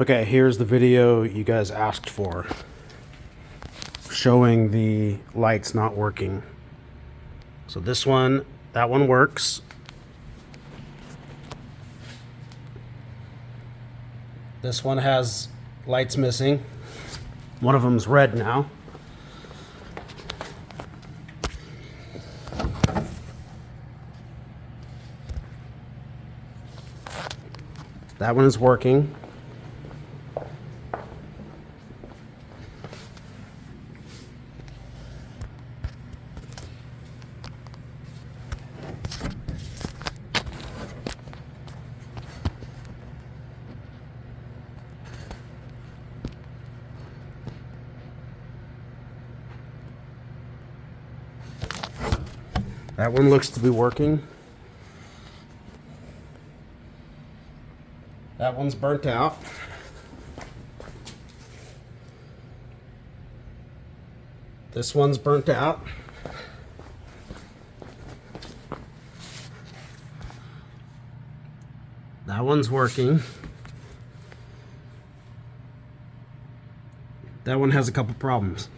Okay, here's the video you guys asked for, showing the lights not working. So this one, that one works. This one has lights missing. One of them's red now. That one is working. That one looks to be working. That one's burnt out. This one's burnt out. That one's working. That one has a couple problems.